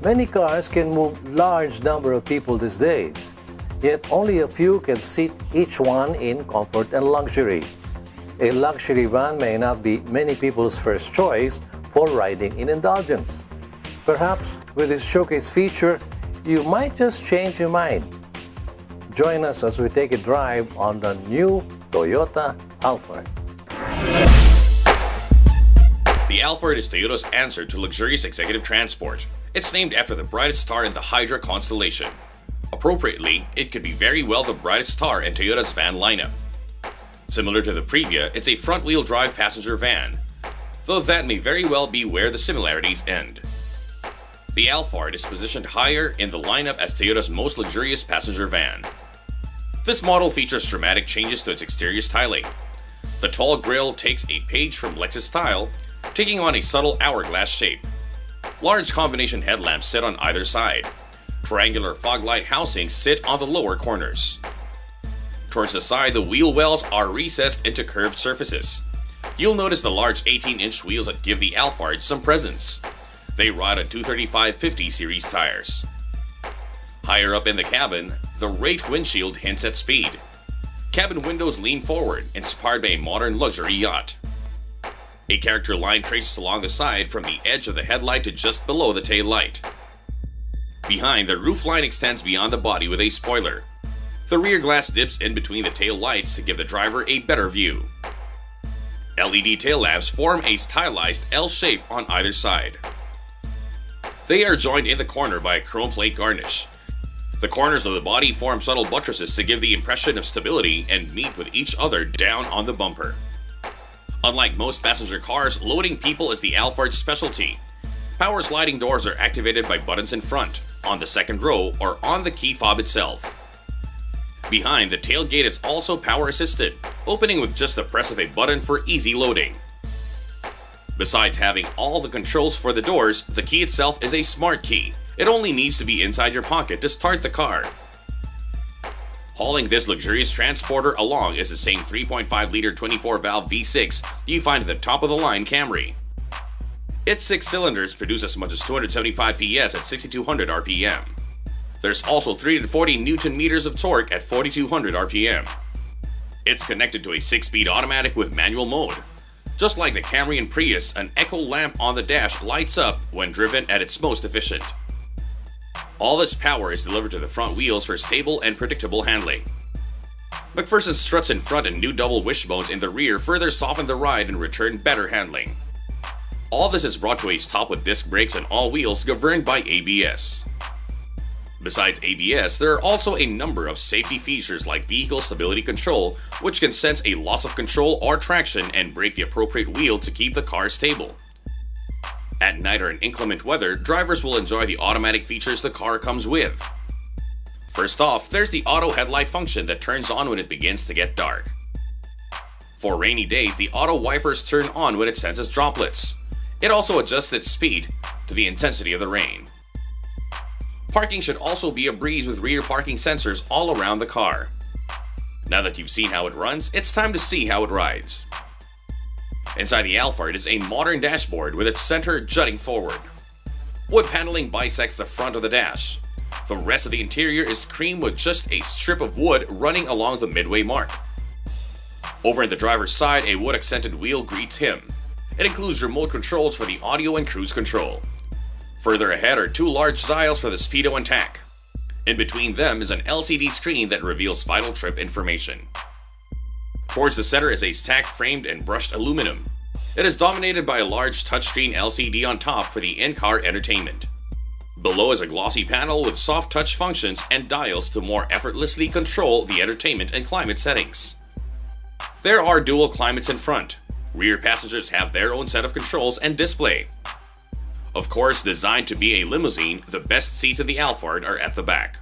Many cars can move large number of people these days, yet only a few can seat each one in comfort and luxury. A luxury van may not be many people's first choice for riding in indulgence. Perhaps with this showcase feature, you might just change your mind. Join us as we take a drive on the new Toyota Alphard. The Alphard is Toyota's answer to luxurious executive transport. It's named after the brightest star in the Hydra constellation. Appropriately, it could be very well the brightest star in Toyota's van lineup. Similar to the Previa, it's a front-wheel drive passenger van, though that may very well be where the similarities end. The Alphard is positioned higher in the lineup as Toyota's most luxurious passenger van. This model features dramatic changes to its exterior styling. The tall grille takes a page from Lexus style, taking on a subtle hourglass shape. Large combination headlamps sit on either side. Triangular fog light housings sit on the lower corners. Towards the side, the wheel wells are recessed into curved surfaces. You'll notice the large 18-inch wheels that give the Alphard some presence. They ride on 235/50 series tires. Higher up in the cabin, the rate windshield hints at speed. Cabin windows lean forward, inspired by a modern luxury yacht. A character line traces along the side from the edge of the headlight to just below the tail light. Behind, the roofline extends beyond the body with a spoiler. The rear glass dips in between the tail lights to give the driver a better view. LED tail lamps form a stylized L shape on either side. They are joined in the corner by a chrome plate garnish. The corners of the body form subtle buttresses to give the impression of stability and meet with each other down on the bumper. Unlike most passenger cars, loading people is the Alphard's specialty. Power sliding doors are activated by buttons in front, on the second row, or on the key fob itself. Behind, the tailgate is also power assisted, opening with just the press of a button for easy loading. Besides having all the controls for the doors, the key itself is a smart key. It only needs to be inside your pocket to start the car. Hauling this luxurious transporter along is the same 3.5-liter 24-valve V6 you find at the top-of-the-line Camry. Its 6 cylinders produce as much as 275 PS at 6,200 RPM. There's also 340 Nm of torque at 4,200 RPM. It's connected to a 6-speed automatic with manual mode. Just like the Camry and Prius, an echo lamp on the dash lights up when driven at its most efficient. All this power is delivered to the front wheels for stable and predictable handling. McPherson struts in front and new double wishbones in the rear further soften the ride and return better handling. All this is brought to a stop with disc brakes on all wheels governed by ABS. Besides ABS, there are also a number of safety features like vehicle stability control, which can sense a loss of control or traction and brake the appropriate wheel to keep the car stable. At night or in inclement weather, drivers will enjoy the automatic features the car comes with. First off, there's the auto headlight function that turns on when it begins to get dark. For rainy days, the auto wipers turn on when it senses droplets. It also adjusts its speed to the intensity of the rain. Parking should also be a breeze with rear parking sensors all around the car. Now that you've seen how it runs, it's time to see how it rides. Inside the Alphard is a modern dashboard with its center jutting forward. Wood paneling bisects the front of the dash. The rest of the interior is cream with just a strip of wood running along the midway mark. Over at the driver's side, a wood-accented wheel greets him. It includes remote controls for the audio and cruise control. Further ahead are 2 large dials for the speedo and tach. In between them is an LCD screen that reveals vital trip information. Towards the center is a stacked framed and brushed aluminum. It is dominated by a large touchscreen LCD on top for the in-car entertainment. Below is a glossy panel with soft touch functions and dials to more effortlessly control the entertainment and climate settings. There are dual climates in front. Rear passengers have their own set of controls and display. Of course, designed to be a limousine, the best seats in the Alphard are at the back.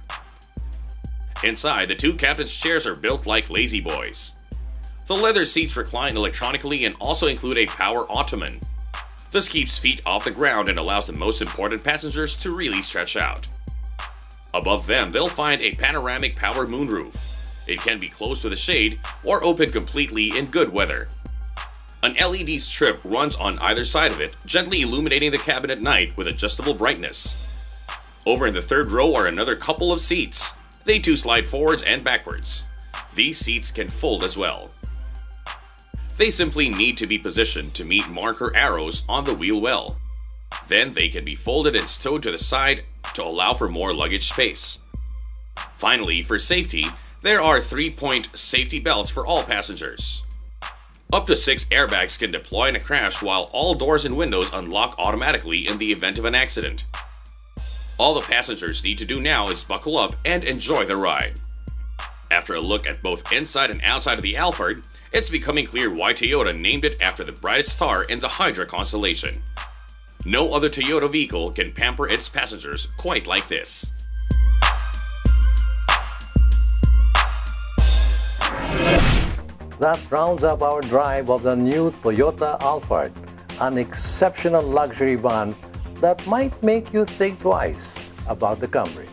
Inside, the 2 captain's chairs are built like lazy boys. The leather seats recline electronically and also include a power ottoman. This keeps feet off the ground and allows the most important passengers to really stretch out. Above them, they'll find a panoramic power moonroof. It can be closed with a shade or opened completely in good weather. An LED strip runs on either side of it, gently illuminating the cabin at night with adjustable brightness. Over in the third row are another couple of seats. They too slide forwards and backwards. These seats can fold as well. They simply need to be positioned to meet marker arrows on the wheel well. Then they can be folded and stowed to the side to allow for more luggage space. Finally, for safety, there are 3-point safety belts for all passengers. Up to 6 airbags can deploy in a crash, while all doors and windows unlock automatically in the event of an accident. All the passengers need to do now is buckle up and enjoy the ride. After a look at both inside and outside of the Alphard, it's becoming clear why Toyota named it after the brightest star in the Hydra constellation. No other Toyota vehicle can pamper its passengers quite like this. That rounds up our drive of the new Toyota Alphard, an exceptional luxury van that might make you think twice about the Camry.